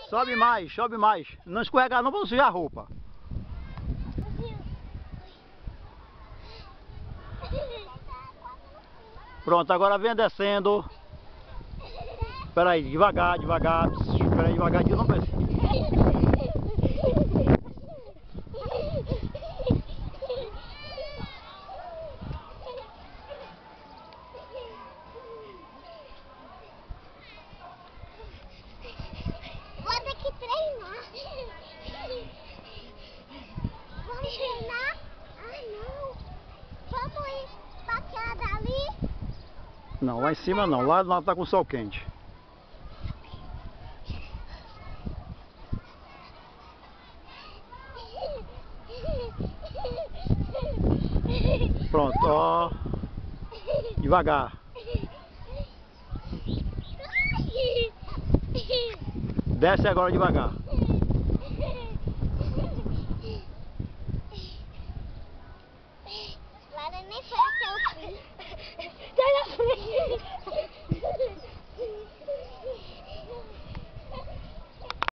Sobe mais, sobe mais. Não escorregar não, pra não sujar a roupa. Pronto, agora vem descendo. Espera aí, devagar, devagar. Espera aí, devagar, não pense. Vou ter que treinar. Vamos treinar? Ah, não. Vamos ir pra aquela dali? Não, lá em cima não, lá tá com sol quente. Pronto, ó. Devagar. Desce agora devagar. Lara nem foi até o fim. Sai da frente.